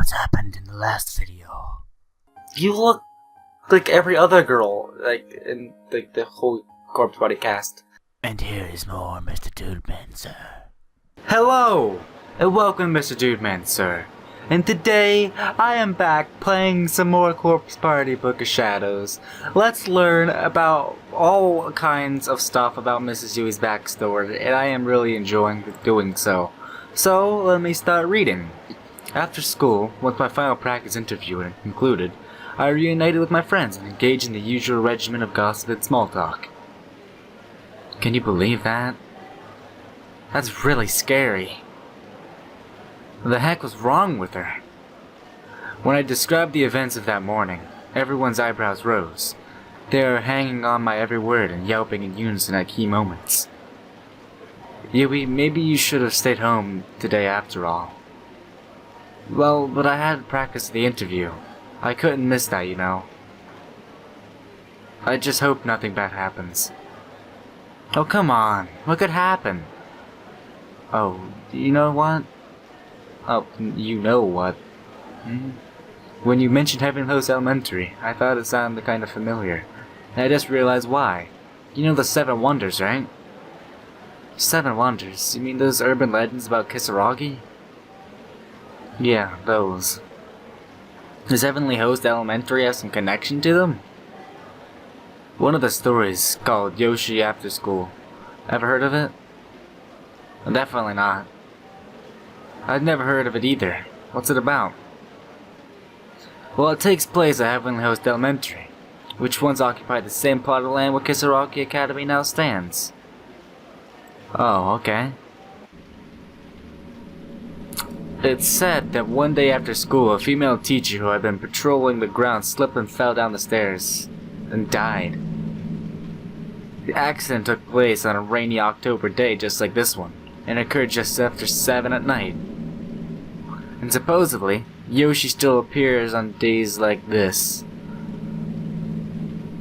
what's happened in the last video. You look like every other girl, like in the whole Corpse Body cast. And here is more MrDudeManSir. Hello, and welcome MrDudeManSir. And today, I am back playing some more Corpse Party Book of Shadows. Let's learn about all kinds of stuff about Mrs. Yui's backstory, and I am really enjoying doing so. So, let me start reading. After school, once my final practice interview had concluded, I reunited with my friends and engaged in the usual regimen of gossip and small talk. Can you believe that? That's really scary. What the heck was wrong with her? When I described the events of that morning, everyone's eyebrows rose. They were hanging on my every word and yelping in unison at key moments. Yui, maybe you should have stayed home today after all. Well, but I had to practice the interview. I couldn't miss that, you know. I just hope nothing bad happens. Oh, come on. What could happen? Oh, you know what? Oh, you know what? When you mentioned Heaven Host Elementary, I thought it sounded kind of familiar. And I just realized why. You know the 7 Wonders, right? 7 Wonders? You mean those urban legends about Kisaragi? Yeah, those. Does Heavenly Host Elementary have some connection to them? One of the stories called Yoshi After School. Ever heard of it? Definitely not. I've never heard of it either. What's it about? Well, it takes place at Heavenly Host Elementary, which once occupied the same plot of land where Kisaragi Academy now stands. Oh, okay. It's said that one day after school, a female teacher who had been patrolling the grounds slipped and fell down the stairs, and died. The accident took place on a rainy October day just like this one, and occurred just after 7 at night. And supposedly, Yoshi still appears on days like this.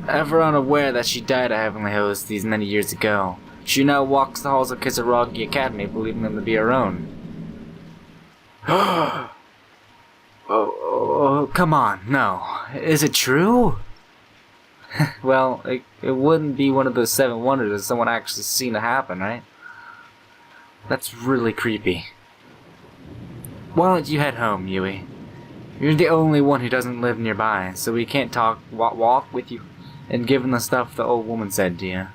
Ever unaware that she died at Heavenly Host these many years ago, she now walks the halls of Kisaragi Academy believing them to be her own. Oh, come on, no. Is it true? Well, it wouldn't be one of those 7 wonders if someone actually seen it happen, right? That's really creepy. Why don't you head home, Yui? You're the only one who doesn't live nearby, so we can't walk with you and give him the stuff the old woman said to you.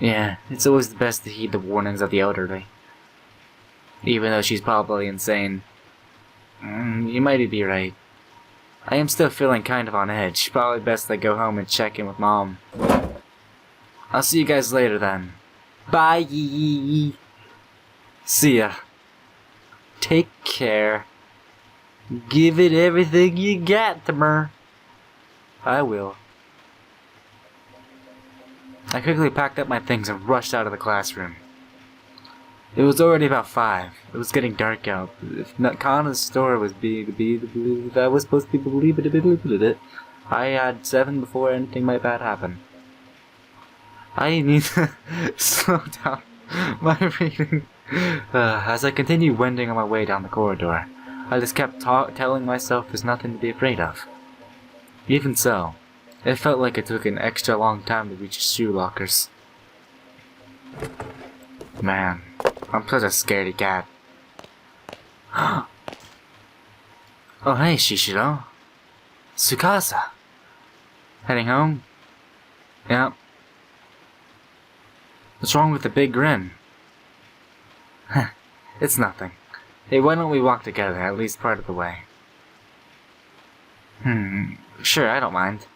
Yeah, it's always best to heed the warnings of the elderly. Even though she's probably insane. You might be right. I am still feeling kind of on edge. Probably best I go home and check in with Mom. I'll see you guys later then. Bye. See ya. Take care. Give it everything you got, Tamer. I will. I quickly packed up my things and rushed out of the classroom. It was already about 5. It was getting dark out. If Kana's story was that was supposed to be believed it, I had 7 before anything might bad happen. I need to slow down my reading. As I continued wending on my way down the corridor, I just kept telling myself there's nothing to be afraid of. Even so, it felt like it took an extra long time to reach the shoe lockers. Man, I'm such a scaredy cat. Oh hey, Shishiro. Tsukasa. Heading home? Yep. What's wrong with the big grin? It's nothing. Hey, why don't we walk together, at least part of the way? Sure, I don't mind.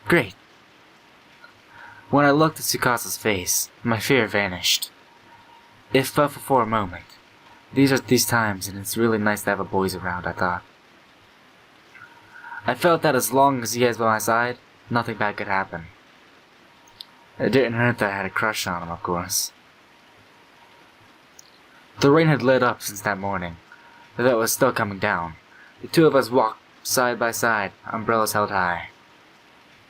Great. When I looked at Tsukasa's face, my fear vanished. If but for a moment. These are these times, and it's really nice to have a boys around, I thought. I felt that as long as he was by my side, nothing bad could happen. It didn't hurt that I had a crush on him, of course. The rain had let up since that morning, though it was still coming down. The two of us walked side by side, umbrellas held high.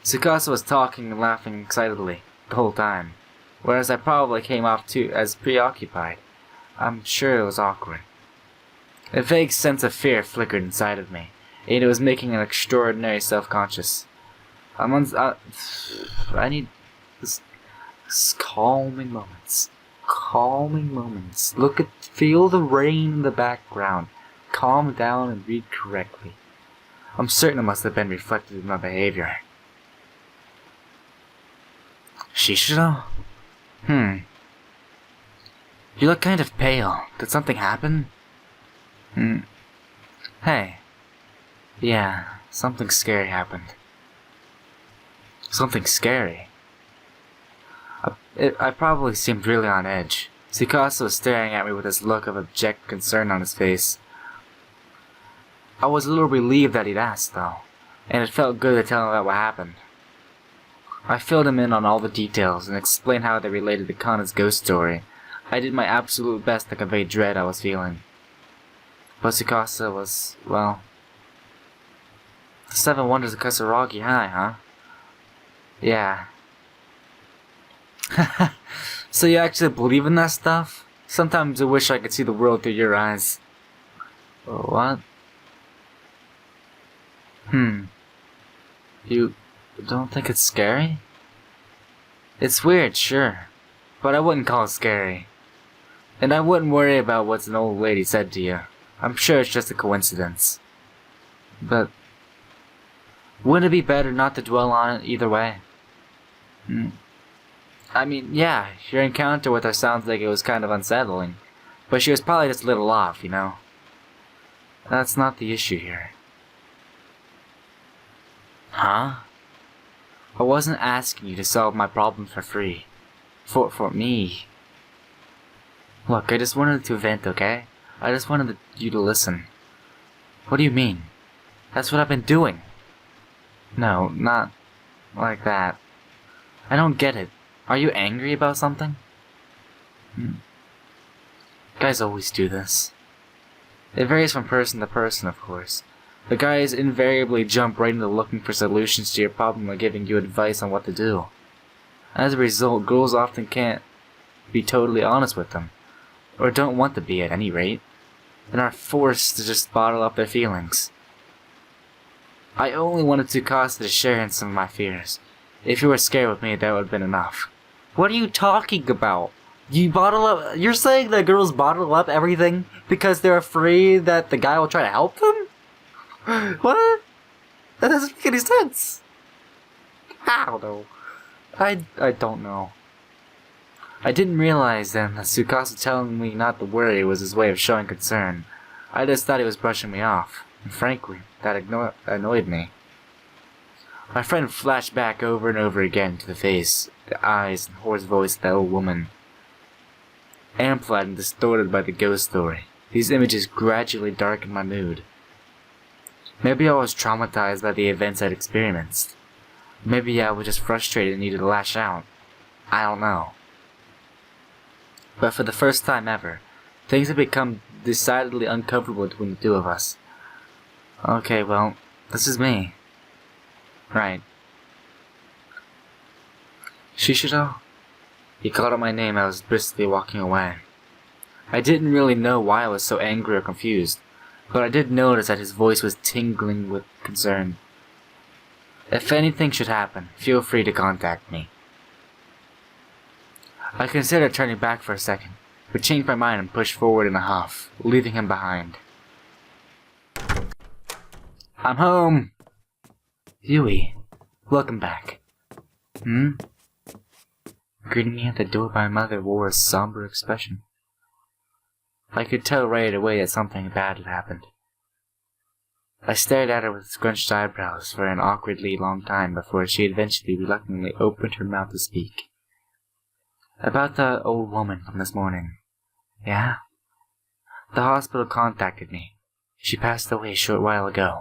Tsukasa was talking and laughing excitedly the whole time, whereas I probably came off too as preoccupied. I'm sure it was awkward. A vague sense of fear flickered inside of me, and it was making an extraordinary self-conscious. I need this calming moments. Calming moments. Feel the rain in the background. Calm down and read correctly. I'm certain it must have been reflected in my behavior. Shishiro? You look kind of pale. Did something happen? Hey. Yeah, something scary happened. Something scary? I probably seemed really on edge. Tsukasa was staring at me with this look of abject concern on his face. I was a little relieved that he'd asked, though, and it felt good to tell him about what happened. I filled him in on all the details and explained how they related to Kana's ghost story. I did my absolute best to convey dread I was feeling. But Tsukasa was, well... The 7 Wonders of Kasaragi High, huh? Yeah. So you actually believe in that stuff? Sometimes I wish I could see the world through your eyes. What? You don't think it's scary? It's weird, sure. But I wouldn't call it scary. And I wouldn't worry about what an old lady said to you. I'm sure it's just a coincidence. But... wouldn't it be better not to dwell on it either way? I mean, yeah, your encounter with her sounds like it was kind of unsettling. But she was probably just a little off, you know? That's not the issue here. Huh? I wasn't asking you to solve my problem for free. For me. Look, I just wanted to vent, okay? I just wanted you to listen. What do you mean? That's what I've been doing. No, not like that. I don't get it. Are you angry about something? Guys always do this. It varies from person to person, of course. The guys invariably jump right into looking for solutions to your problem by giving you advice on what to do. As a result, girls often can't be totally honest with them, or don't want to be at any rate, and are forced to just bottle up their feelings. I only wanted Tsukasa to share in some of my fears. If you were scared with me, that would have been enough. What are you talking about? You're saying that girls bottle up everything because they're afraid that the guy will try to help them? What? That doesn't make any sense. I don't know. I don't know. I didn't realize then that Tsukasa telling me not to worry was his way of showing concern. I just thought he was brushing me off. And frankly, that annoyed me. My friend flashed back over and over again to the face, the eyes, and hoarse voice of that old woman. Amplified and distorted by the ghost story, these images gradually darkened my mood. Maybe I was traumatized by the events I'd experienced. Maybe I was just frustrated and needed to lash out. I don't know. But for the first time ever, things had become decidedly uncomfortable between the two of us. Okay, well, this is me. Right. Shishiro? He called out my name as I was briskly walking away. I didn't really know why I was so angry or confused, but I did notice that his voice was tingling with concern. If anything should happen, feel free to contact me. I considered turning back for a second, but changed my mind and pushed forward in a huff, leaving him behind. I'm home! Yui, welcome back. Greeting me at the door, my mother wore a somber expression. I could tell right away that something bad had happened. I stared at her with scrunched eyebrows for an awkwardly long time before she eventually reluctantly opened her mouth to speak. About the old woman from this morning. Yeah? The hospital contacted me. She passed away a short while ago.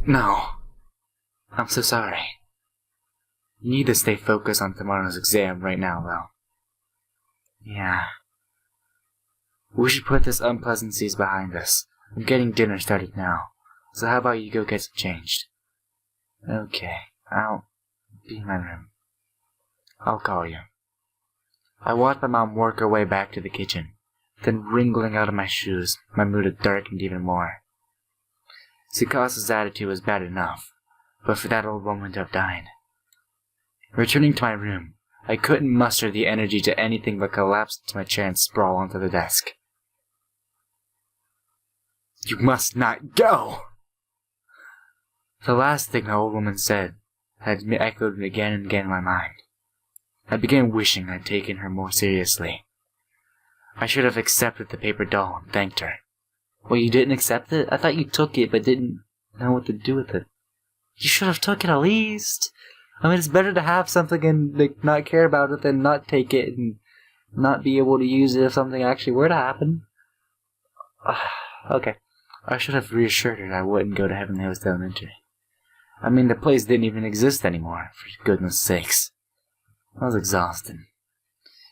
No. I'm so sorry. You need to stay focused on tomorrow's exam right now, though. Yeah. We should put this unpleasantness behind us. I'm getting dinner started now. So how about you go get some changed? Okay. I'll be in my room. I'll call you. I watched my mom work her way back to the kitchen. Then wriggling out of my shoes, my mood had darkened even more. Tsukasa's attitude was bad enough, but for that old woman to have died. Returning to my room, I couldn't muster the energy to anything but collapse into my chair and sprawl onto the desk. "You must not go!" The last thing the old woman said had echoed again and again in my mind. I began wishing I'd taken her more seriously. I should have accepted the paper doll and thanked her. Well, you didn't accept it? I thought you took it but didn't know what to do with it. You should have took it at least. I mean, it's better to have something and not care about it than not take it and not be able to use it if something actually were to happen. Okay. I should have reassured her I wouldn't go to Heavenly Host Elementary. I mean, the place didn't even exist anymore, for goodness sakes. I was exhausted.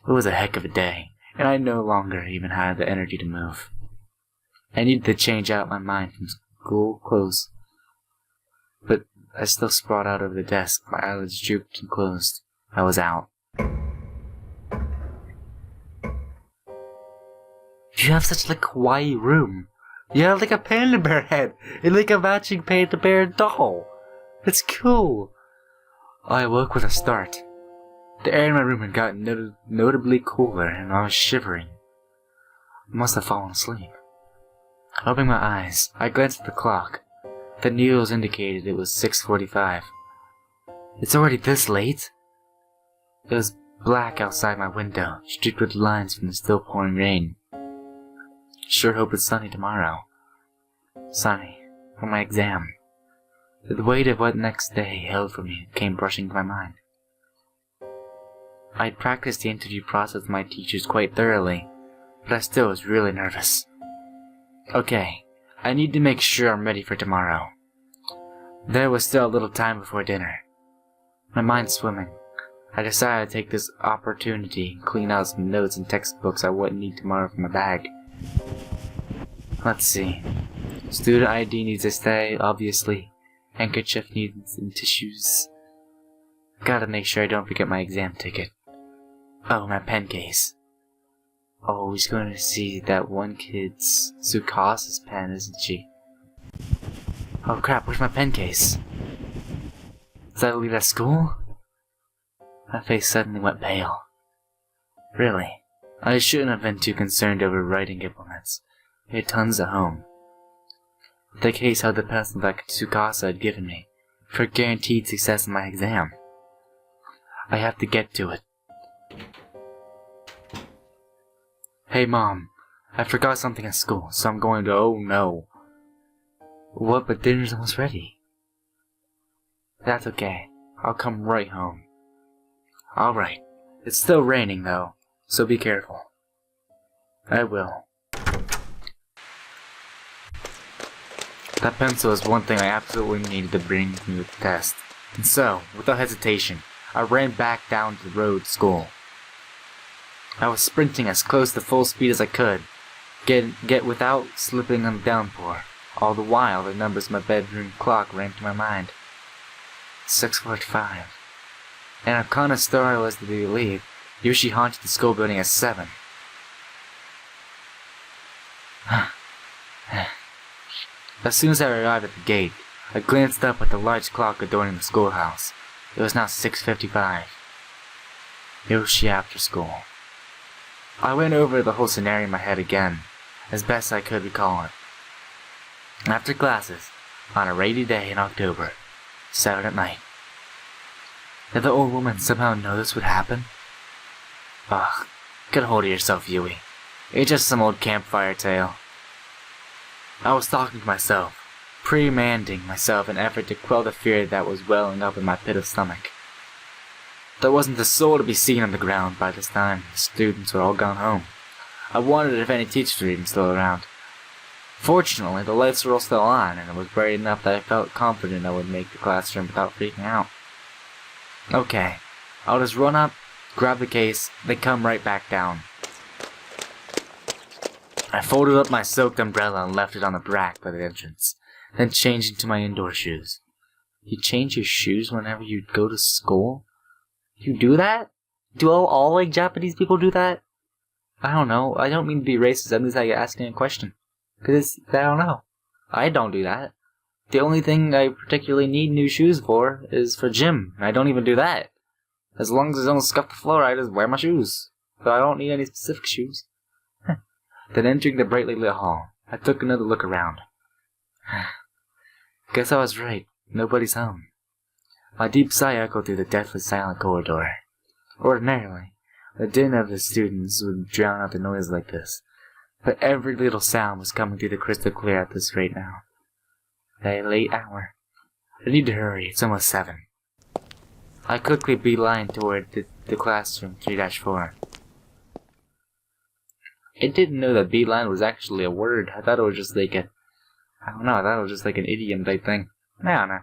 It was a heck of a day, and I no longer even had the energy to move. I needed to change out my mind from school clothes, but I still sprawled out over the desk, my eyelids drooped and closed. I was out. You have such a kawaii room. You have like a panda bear head and like a matching panda bear doll. It's cool. I awoke with a start. The air in my room had gotten notably cooler and I was shivering. I must have fallen asleep. Opening my eyes, I glanced at the clock. The needles indicated it was 6:45. It's already this late? It was black outside my window, streaked with lines from the still pouring rain. Sure hope it's sunny tomorrow. Sunny, for my exam. The weight of what next day held for me came rushing to my mind. I'd practiced the interview process with my teachers quite thoroughly, but I still was really nervous. Okay, I need to make sure I'm ready for tomorrow. There was still a little time before dinner. My mind swimming, I decided to take this opportunity and clean out some notes and textbooks I wouldn't need tomorrow from my bag. Let's see. Student ID needs to stay, obviously. Handkerchief needs and tissues. Gotta make sure I don't forget my exam ticket. Oh, my pen case. Oh, he's going to see that one kid's Tsukasa's pen, isn't she? Oh crap, where's my pen case? Did I leave at school? My face suddenly went pale. Really, I shouldn't have been too concerned over writing implements. We had tons at home. The case held the pencil that Tsukasa had given me for guaranteed success in my exam. I have to get to it. Hey Mom, I forgot something at school, so I'm going to— oh no. What, but dinner's almost ready. That's okay, I'll come right home. Alright, it's still raining though, so be careful. I will. That pencil is one thing I absolutely needed to bring with me with the test. And so, without hesitation, I ran back down to the road to school. I was sprinting as close to full speed as I could, get without slipping on the downpour. All the while, the numbers on my bedroom clock rang to my mind. 6:45. And if Kana's story was to be believed, Yoshi haunted the school building at 7. As soon as I arrived at the gate, I glanced up at the large clock adorning the schoolhouse. It was now 6:55. Yoshi after school. I went over the whole scenario in my head again, as best I could recall it. After classes, on a rainy day in October, 7 at night. Did the old woman somehow know this would happen? Ugh, get a hold of yourself, Yui. It's just some old campfire tale. I was talking to myself, reprimanding myself in an effort to quell the fear that was welling up in my pit of stomach. There wasn't a soul to be seen on the ground by this time. The students were all gone home. I wondered if any teachers were even still around. Fortunately, the lights were all still on, and it was bright enough that I felt confident I would make the classroom without freaking out. Okay, I'll just run up, grab the case, then come right back down. I folded up my soaked umbrella and left it on the rack by the entrance, then changed into my indoor shoes. You change your shoes whenever you go to school? You do that? Do all like Japanese people do that? I don't know. I don't mean to be racist. I'm just asking a question. Because I don't know. I don't do that. The only thing I particularly need new shoes for is for gym. And I don't even do that. As long as I don't scuff the floor, I just wear my shoes. So I don't need any specific shoes. Then entering the brightly lit hall, I took another look around. Guess I was right. Nobody's home. My deep sigh echoed through the deathly silent corridor. Ordinarily, the din of the students would drown out the noise like this, but every little sound was coming through the crystal clear at this rate now. At a late hour. I need to hurry, it's almost 7. I quickly beelined toward the classroom 3-4. I didn't know that beeline was actually a word. I thought it was just like I thought it was just like an idiom type thing. I don't know.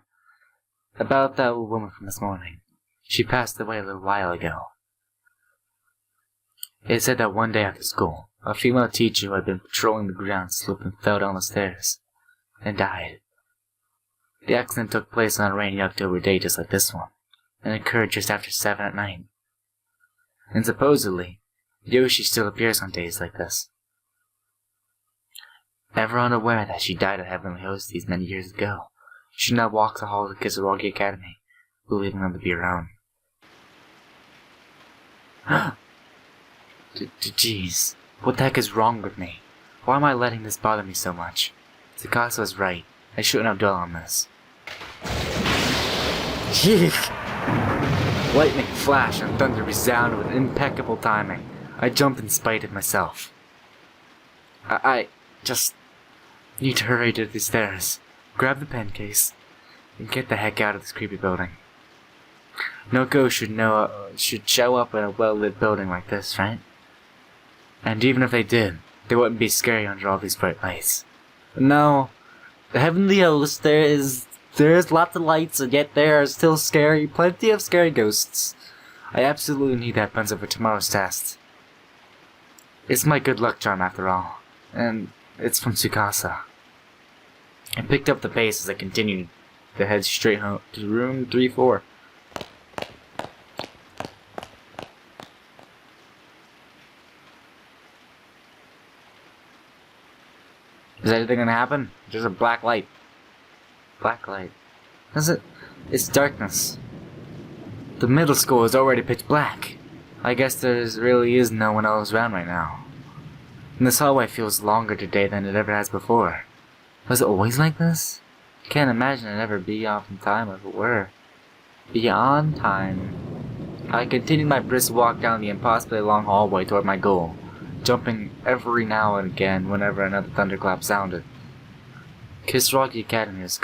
About that old woman from this morning. She passed away a little while ago. It said that one day after school, a female teacher who had been patrolling the grounds slipped and fell down the stairs, and died. The accident took place on a rainy October day just like this one, and occurred just after 7 at night. And supposedly, Yoshi still appears on days like this. Ever unaware that she died at Heavenly Hosties many years ago, she now walks the halls of Kisaragi Academy, believing them to be her own. Jeez, what the heck is wrong with me? Why am I letting this bother me so much? Tsukasa was right. I shouldn't have dwelled on this. Lightning flash and thunder resounded with impeccable timing. I jumped in spite of myself. I just need to hurry to the stairs, grab the pen case, and get the heck out of this creepy building. No ghost should show up in a well-lit building like this, right? And even if they did, they wouldn't be scary under all these bright lights. No, the Heavenly Host, there's lots of lights, and yet there are still plenty of scary ghosts. I absolutely need that pencil for tomorrow's test. It's my good luck charm after all, and it's from Tsukasa. I picked up the pace as I continued to head straight home to room 3-4. Is anything gonna happen? There's a black light. Black light. It's darkness. The middle school is already pitch black. I guess there really is no one else around right now. And this hallway feels longer today than it ever has before. Was it always like this? Can't imagine it'd ever be off in time if it were. Beyond time. I continued my brisk walk down the impossibly long hallway toward my goal, jumping every now and again whenever another thunderclap sounded. Kisaragi Academy is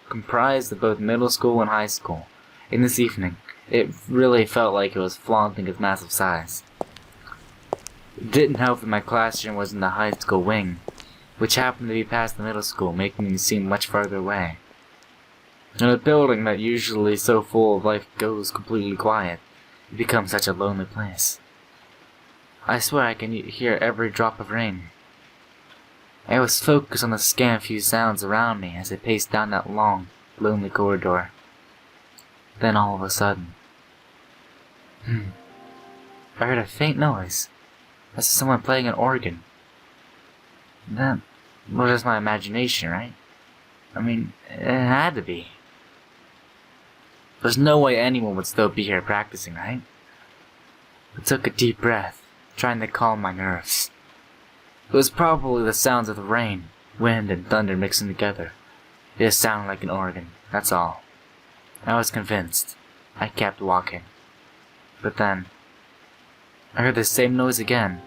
comprised of both middle school and high school. In this evening, it really felt like it was flaunting its massive size. It didn't help that my classroom was in the high school wing, which happened to be past the middle school, making me seem much farther away. In a building that usually so full of life goes completely quiet, it becomes such a lonely place. I swear I can hear every drop of rain. I was focused on the scant few sounds around me as I paced down that long, lonely corridor. Then all of a sudden, I heard a faint noise, as of someone playing an organ. That was just my imagination, right? I mean, it had to be. There's no way anyone would still be here practicing, right? I took a deep breath, trying to calm my nerves. It was probably the sounds of the rain, wind, and thunder mixing together. It just sounded like an organ, that's all. I was convinced. I kept walking. But then, I heard the same noise again,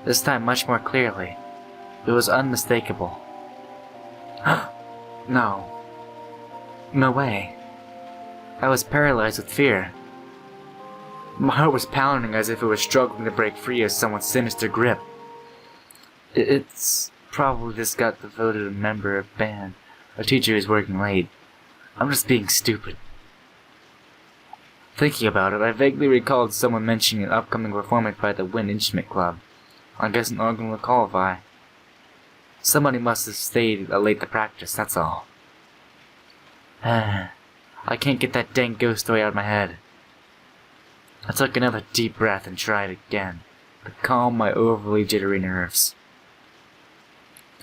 this time much more clearly. It was unmistakable. No. No way. I was paralyzed with fear. My heart was pounding as if it was struggling to break free of someone's sinister grip. It's probably just got devoted a member of band, a teacher who's working late. I'm just being stupid. Thinking about it, I vaguely recalled someone mentioning an upcoming performance by the Wind Instrument Club. I guess an organ will qualify. Somebody must have stayed late to practice, that's all. I can't get that dang ghost story out of my head. I took another deep breath and tried again, to calm my overly jittery nerves.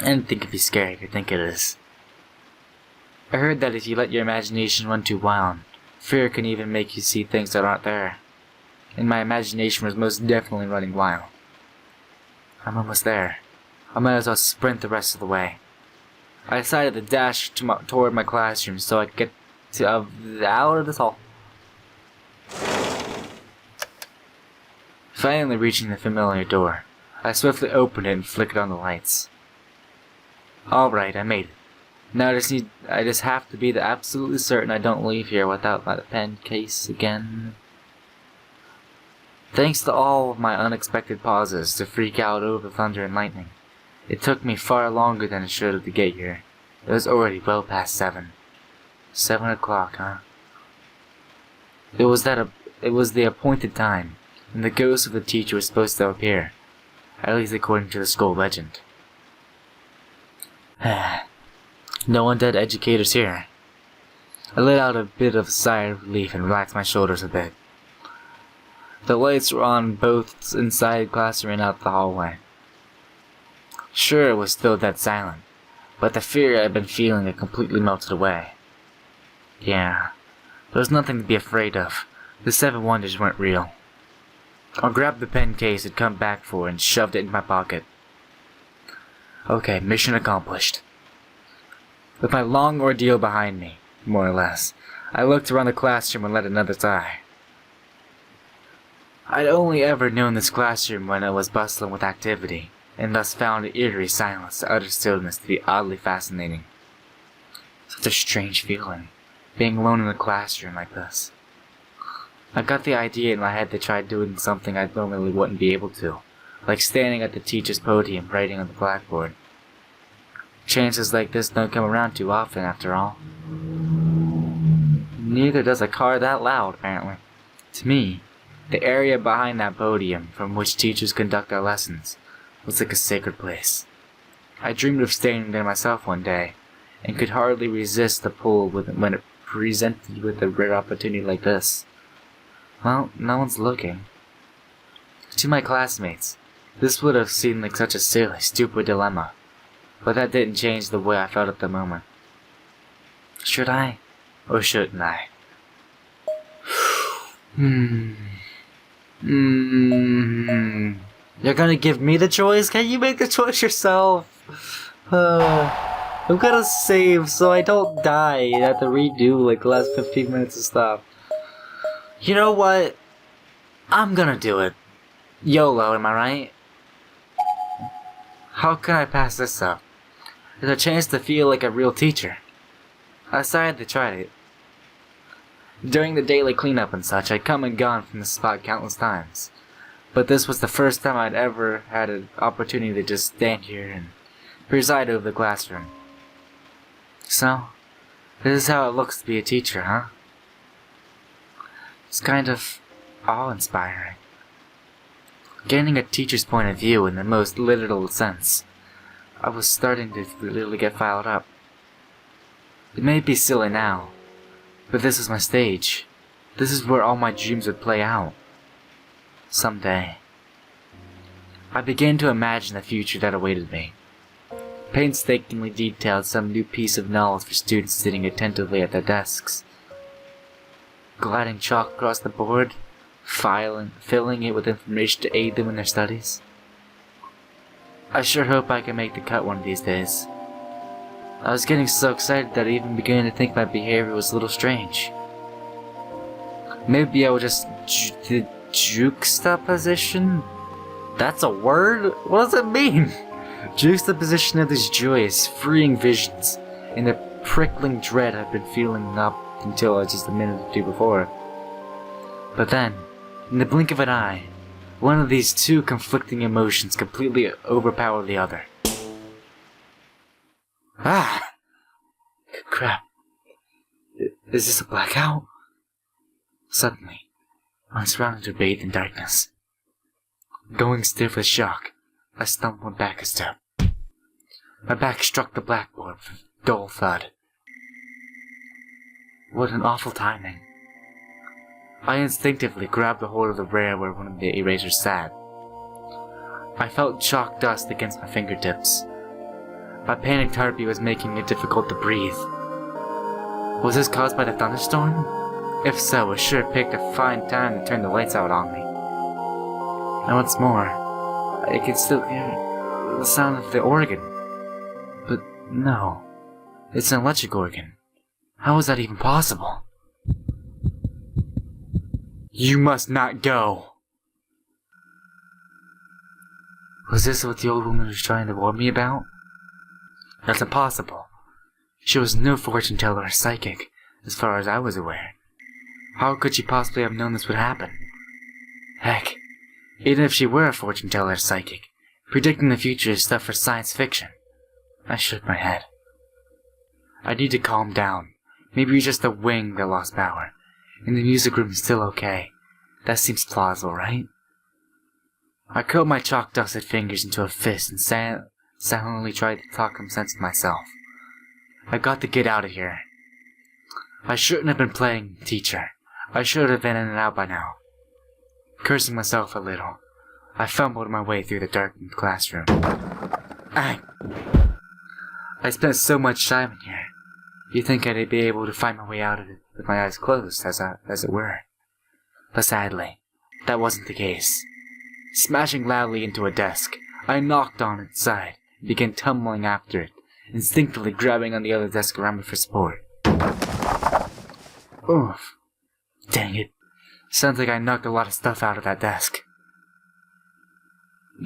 Anything can be scary if you think it is. I heard that if you let your imagination run too wild, fear can even make you see things that aren't there. And my imagination was most definitely running wild. I'm almost there. I might as well sprint the rest of the way. I decided to dash toward my classroom so I could get out of this hall. Finally reaching the familiar door, I swiftly opened it and flickered on the lights. Alright, I made it. Now I just have to be absolutely certain I don't leave here without my pen case again. Thanks to all of my unexpected pauses to freak out over the thunder and lightning, it took me far longer than it should have to get here. It was already well past 7. 7 o'clock, huh? It was the appointed time, and the ghost of the teacher was supposed to appear, at least according to the school legend. No undead educators here. I let out a bit of a sigh of relief and relaxed my shoulders a bit. The lights were on both inside the classroom and out the hallway. Sure, it was still dead silent, but the fear I had been feeling had completely melted away. Yeah, there was nothing to be afraid of. The 7 wonders weren't real. I grabbed the pen case I'd come back for and shoved it in my pocket. Okay, mission accomplished. With my long ordeal behind me, more or less, I looked around the classroom and let another sigh. I'd only ever known this classroom when it was bustling with activity, and thus found the eerie silence, the utter stillness to be oddly fascinating. Such a strange feeling, being alone in a classroom like this. I got the idea in my head to try doing something I normally wouldn't be able to, like standing at the teacher's podium writing on the blackboard. Chances like this don't come around too often, after all. Neither does a car that loud, apparently. To me, the area behind that podium, from which teachers conduct our lessons, was like a sacred place. I dreamed of standing there myself one day, and could hardly resist the pull when it presented with a rare opportunity like this. Well, no one's looking. To my classmates, this would have seemed like such a silly, stupid dilemma, but that didn't change the way I felt at the moment. Should I, or shouldn't I? You're gonna give me the choice? Can you make the choice yourself? I'm gonna save so I don't die and have to redo like the last 15 minutes of stuff. You know what? I'm gonna do it. YOLO, am I right? How can I pass this up? There's a chance to feel like a real teacher. I decided to try it. During the daily cleanup and such, I'd come and gone from the spot countless times. But this was the first time I'd ever had an opportunity to just stand here and preside over the classroom. So, this is how it looks to be a teacher, huh? It's kind of awe-inspiring. Gaining a teacher's point of view in the most literal sense, I was starting to literally get fired up. It may be silly now, but this is my stage. This is where all my dreams would play out. Someday. I began to imagine the future that awaited me. Painstakingly detailed some new piece of knowledge for students sitting attentively at their desks. Gliding chalk across the board, filling it with information to aid them in their studies. I sure hope I can make the cut one of these days. I was getting so excited that I even began to think my behavior was a little strange. Maybe I would just juxtaposition? That's a word? What does it mean? Juxtaposition of these joyous, freeing visions and the prickling dread I've been feeling up until just a minute or two before. But then, in the blink of an eye, one of these two conflicting emotions completely overpowered the other. Ah! Crap. Is this a blackout? Suddenly, my surroundings were bathed in darkness. Going stiff with shock, I stumbled back a step. My back struck the blackboard with a dull thud. What an awful timing. I instinctively grabbed a hold of the rail where one of the erasers sat. I felt chalk dust against my fingertips. My panicked heartbeat was making it difficult to breathe. Was this caused by the thunderstorm? If so, it sure picked a fine time to turn the lights out on me. And what's more, I could still hear the sound of the organ. But no, it's an electric organ. How is that even possible? You must not go! Was this what the old woman was trying to warn me about? That's impossible. She was no fortune teller or psychic, as far as I was aware. How could she possibly have known this would happen? Heck, even if she were a fortune teller or psychic, predicting the future is stuff for science fiction. I shook my head. I need to calm down. Maybe it's just the wing that lost power, and the music room is still okay. That seems plausible, right? I curled my chalk-dusted fingers into a fist and silently tried to talk some sense to myself. I got to get out of here. I shouldn't have been playing teacher. I should have been in and out by now. Cursing myself a little, I fumbled my way through the darkened classroom. I spent so much time in here. You'd think I'd be able to find my way out of it with my eyes closed, as it were. But sadly, that wasn't the case. Smashing loudly into a desk, I knocked on its side and began tumbling after it, instinctively grabbing on the other desk around me for support. Oof. Dang it. Sounds like I knocked a lot of stuff out of that desk.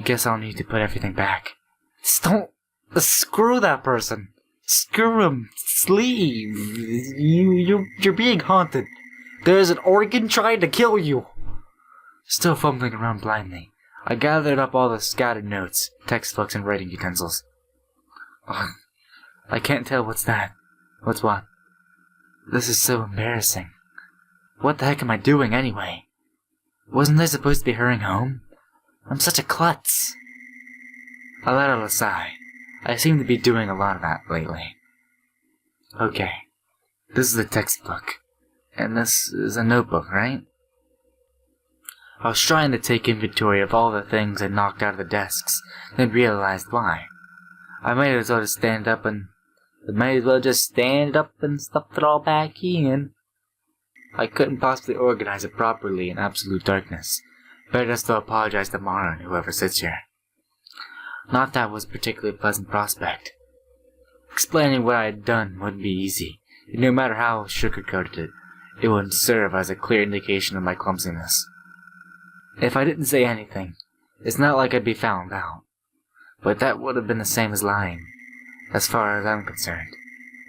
Guess I'll need to put everything back. Screw that person. Screw him. Sleeve. You're being haunted. There's an organ trying to kill you. Still fumbling around blindly, I gathered up all the scattered notes, textbooks, and writing utensils. Ugh. I can't tell what's that. What's what? This is so embarrassing. What the heck am I doing anyway? Wasn't I supposed to be hurrying home? I'm such a klutz. I let out a sigh. I seem to be doing a lot of that lately. Okay. This is a textbook. And this is a notebook, right? I was trying to take inventory of all the things I knocked out of the desks, then realized why. I might as well just stand up and stuff it all back in. I couldn't possibly organize it properly in absolute darkness. Better just to apologize to Mara and whoever sits here. Not that was a particularly pleasant prospect. Explaining what I had done wouldn't be easy, and no matter how sugar-coated it wouldn't serve as a clear indication of my clumsiness. If I didn't say anything, it's not like I'd be found out. But that would have been the same as lying, as far as I'm concerned,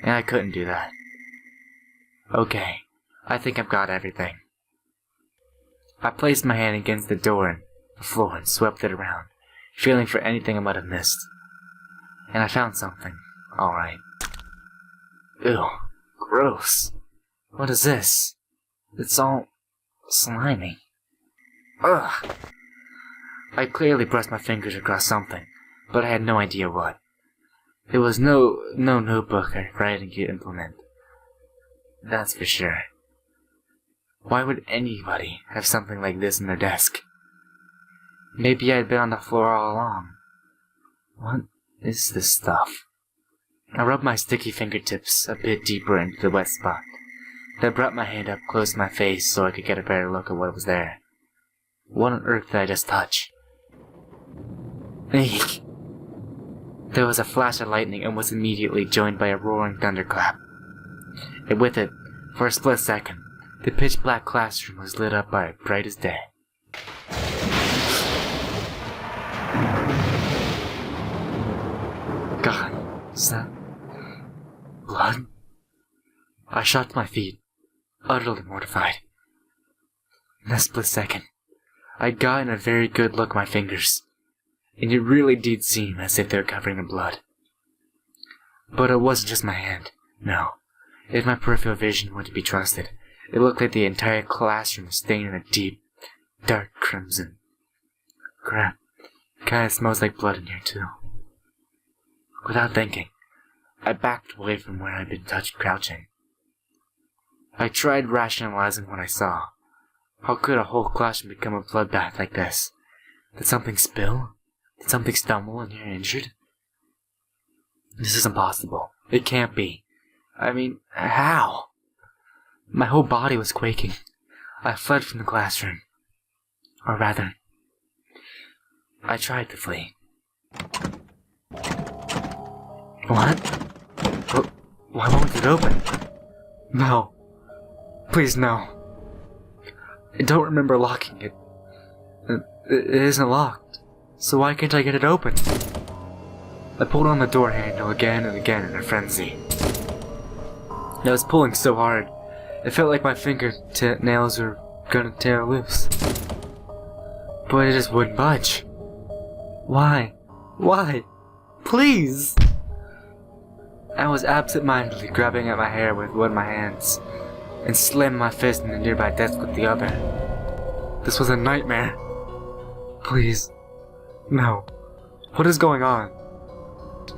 and I couldn't do that. Okay, I think I've got everything. I placed my hand against the door and the floor and swept it around, feeling for anything I might have missed. And I found something, alright. Ew, gross. What is this? It's all slimy. Ugh! I clearly pressed my fingers across something, but I had no idea what. It was no notebook or writing implement. That's for sure. Why would anybody have something like this in their desk? Maybe I had been on the floor all along. What is this stuff? I rubbed my sticky fingertips a bit deeper into the wet spot, then brought my hand up close to my face so I could get a better look at what was there. What on earth did I just touch? Eek! There was a flash of lightning and was immediately joined by a roaring thunderclap. And with it, for a split second, the pitch-black classroom was lit up by bright as day. God, is that blood? I shot to my feet, utterly mortified. In a split second, I'd gotten a very good look at my fingers, and it really did seem as if they were covering in blood. But it wasn't just my hand, no. If my peripheral vision were to be trusted, it looked like the entire classroom was stained in a deep, dark crimson. Crap, kinda smells like blood in here too. Without thinking, I backed away from where I'd been crouching. I tried rationalizing what I saw. How could a whole classroom become a bloodbath like this? Did something spill? Did something stumble and you're injured? This is impossible. It can't be. I mean, how? My whole body was quaking. I fled from the classroom. Or rather, I tried to flee. What? Why won't it open? No. Please, no. I don't remember locking it. It isn't locked. So why can't I get it open? I pulled on the door handle again and again in a frenzy. I was pulling so hard, it felt like my fingernails were gonna tear loose. But it just wouldn't budge. Why? Why? Please! I was absent-mindedly grabbing at my hair with one of my hands, and slamming my fist in the nearby desk with the other. This was a nightmare. Please. No. What is going on?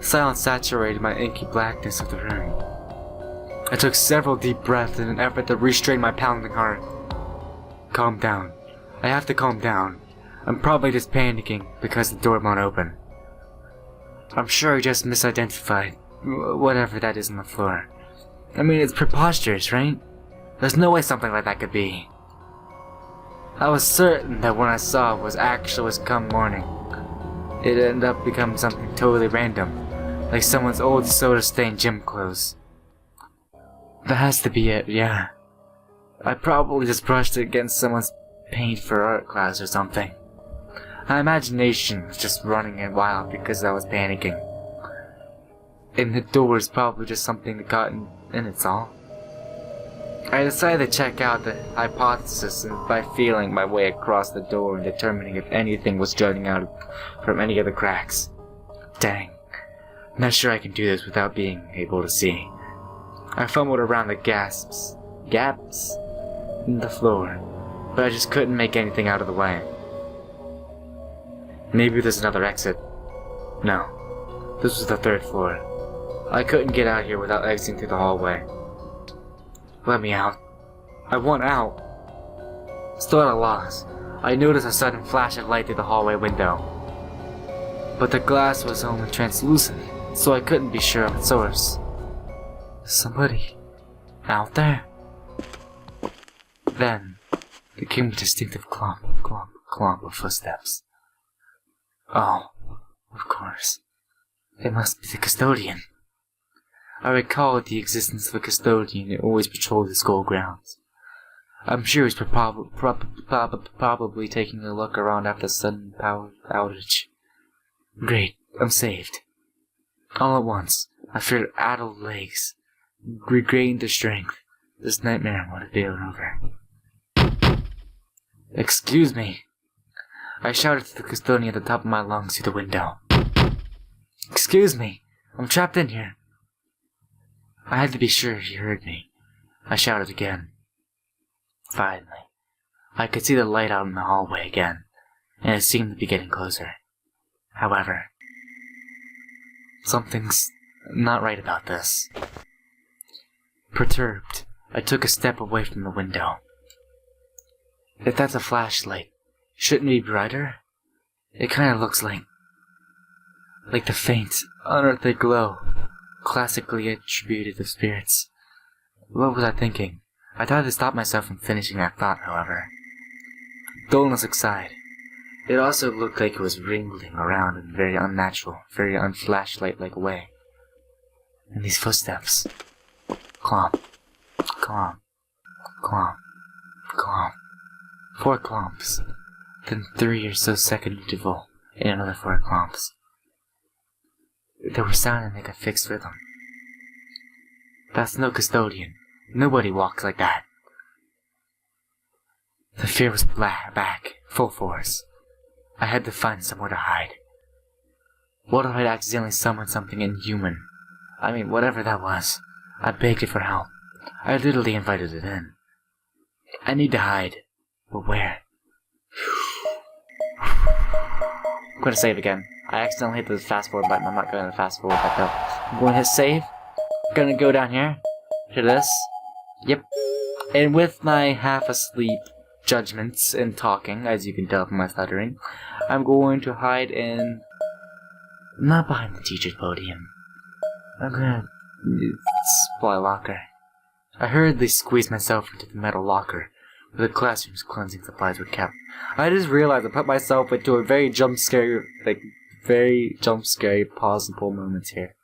Silence saturated my inky blackness of the room. I took several deep breaths in an effort to restrain my pounding heart. Calm down. I have to calm down. I'm probably just panicking because the door won't open. I'm sure I just misidentified whatever that is on the floor. I mean, it's preposterous, right? There's no way something like that could be. I was certain that what I saw was come morning. It ended up becoming something totally random, like someone's old soda-stained gym clothes. That has to be it, yeah. I probably just brushed it against someone's paint for art class or something. My imagination was just running wild because I was panicking. And the door is probably just something that got in it's all. I decided to check out the hypothesis by feeling my way across the door and determining if anything was jutting out from any of the cracks. Dang. I'm not sure I can do this without being able to see. I fumbled around the gaps in the floor, but I just couldn't make anything out of the way. Maybe there's another exit. No. This was the 3rd floor. I couldn't get out here without exiting through the hallway. Let me out. I want out. Still at a loss, I noticed a sudden flash of light through the hallway window. But the glass was only translucent, so I couldn't be sure of its source. Somebody out there? Then, there came a distinctive clomp of footsteps. Oh, of course. It must be the custodian. I recalled the existence of a custodian who always patrolled the school grounds. I'm sure he's probably taking a look around after the sudden power outage. Great, I'm saved. All at once, I felt addled legs, regained the strength. This nightmare would be over. Excuse me. I shouted to the custodian at the top of my lungs through the window. Excuse me, I'm trapped in here. I had to be sure he heard me. I shouted again. Finally, I could see the light out in the hallway again, and it seemed to be getting closer. However, something's not right about this. Perturbed, I took a step away from the window. If that's a flashlight, shouldn't it be brighter? It kind of looks like the faint, unearthly glow, classically attributed to spirits. What was I thinking? I tried to stop myself from finishing that thought, however. Dullness aside, it also looked like it was wriggling around in a very unnatural, very unflashlight-like way. And these footsteps. Clomp, clomp, clomp, clomp. 4 clomps. Then 3 or so second interval, and another 4 clomps. They were sounding like a fixed rhythm. That's no custodian. Nobody walks like that. The fear was back, full force. I had to find somewhere to hide. What if I'd accidentally summoned something inhuman? I mean, whatever that was. I begged it for help. I literally invited it in. I need to hide. But where? I'm going to save again. I accidentally hit the fast forward button. I'm not going to fast forward that though. I'm going to hit save. Gonna go down here. To this. Yep. And with my half asleep judgments and talking, as you can tell from my stuttering, I'm going to hide in Not behind the teacher's podium. I'm gonna supply locker. I hurriedly squeezed myself into the metal locker where the classroom's cleansing supplies were kept. I just realized I put myself into a very jump scary pause and pull moments here.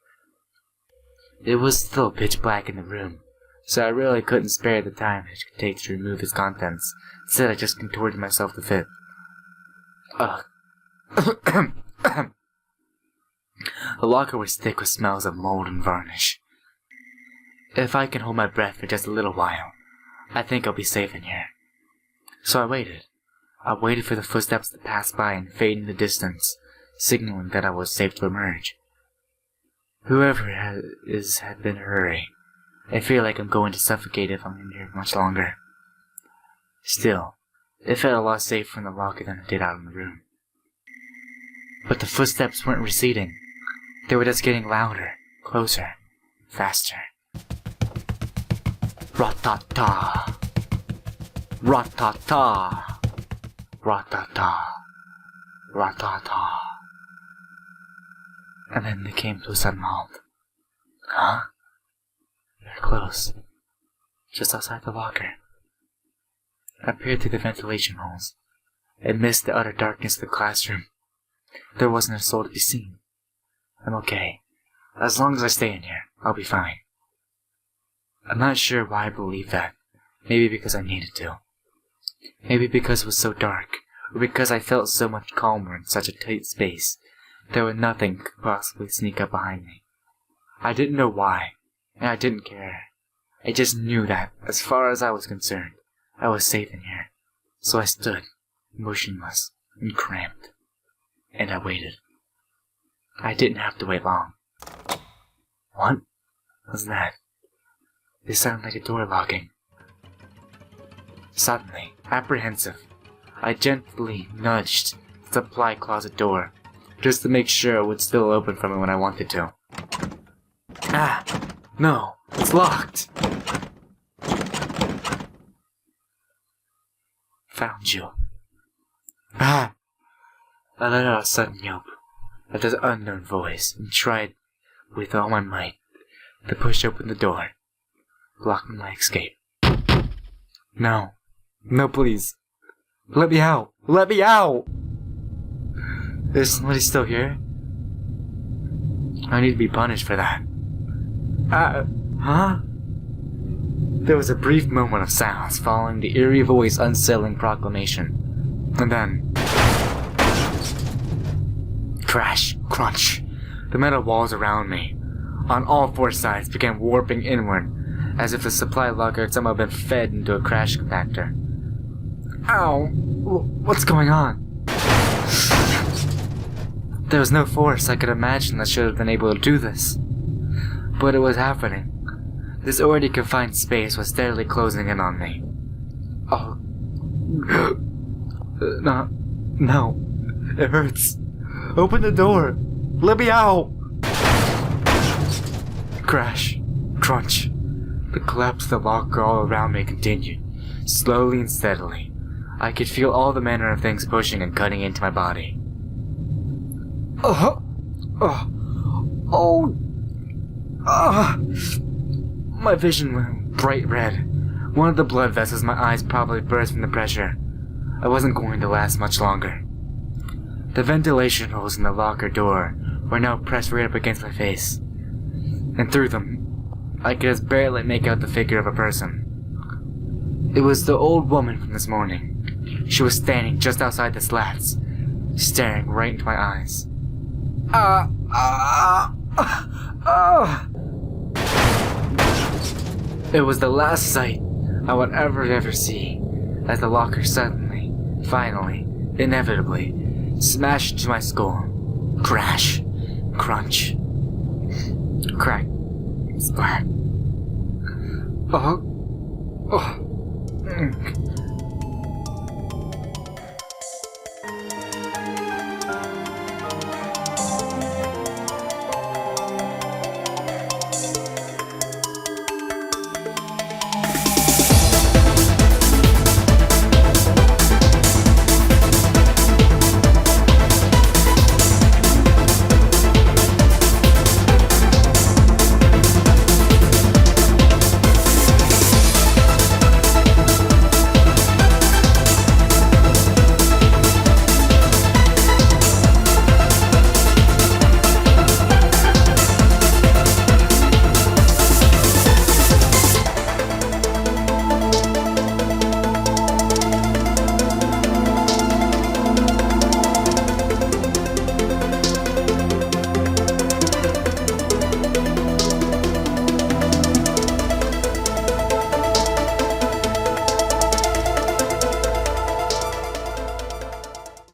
It was still pitch black in the room, so I really couldn't spare the time it could take to remove its contents. Instead, I just contorted myself to fit. Ugh. The locker was thick with smells of mold and varnish. If I can hold my breath for just a little while, I think I'll be safe in here. So I waited. I waited for the footsteps to pass by and fade in the distance, signaling that I was safe to emerge. Whoever had been in a hurry. I feel like I'm going to suffocate if I'm in here much longer. Still, it felt a lot safer from the locker than it did out in the room. But the footsteps weren't receding. They were just getting louder, closer, faster. Rat-ta-ta. Rat-ta-ta. Rat-ta-ta. Rat-ta-ta. And then they came to a sudden halt. Huh? They're close. Just outside the locker. I peered through the ventilation holes and missed the utter darkness of the classroom. There wasn't a soul to be seen. I'm okay. As long as I stay in here, I'll be fine. I'm not sure why I believed that. Maybe because I needed to. Maybe because it was so dark, or because I felt so much calmer in such a tight space, that where nothing could possibly sneak up behind me. I didn't know why, and I didn't care. I just knew that, as far as I was concerned, I was safe in here. So I stood, motionless and cramped, and I waited. I didn't have to wait long. What was that? It sounded like a door locking. Suddenly, apprehensive, I gently nudged the supply closet door, just to make sure it would still open for me when I wanted to. Ah! No! It's locked! Found you. Ah! I let out a sudden yelp at this unknown voice and tried with all my might to push open the door, blocking my escape. No. No, please. Let me out. Let me out! Is somebody still here? I need to be punished for that. Huh? There was a brief moment of silence following the eerie voice unsettling proclamation. And then... crash, crunch. The metal walls around me, on all four sides, began warping inward, as if the supply locker had somehow been fed into a crash compactor. Ow! What's going on? There was no force I could imagine that should have been able to do this. But it was happening. This already confined space was steadily closing in on me. Oh. No. It hurts. Open the door. Let me out. Crash. Crunch. The collapse of the locker all around me continued, slowly and steadily. I could feel all the manner of things pushing and cutting into my body. My vision went bright red. One of the blood vessels in my eyes probably burst from the pressure. I wasn't going to last much longer. The ventilation holes in the locker door were now pressed right up against my face, and through them, I could just barely make out the figure of a person. It was the old woman from this morning. She was standing just outside the slats, staring right into my eyes. It was the last sight I would ever see, as the locker suddenly, finally, inevitably, smashed into my skull. Crash, crunch, crack, splat.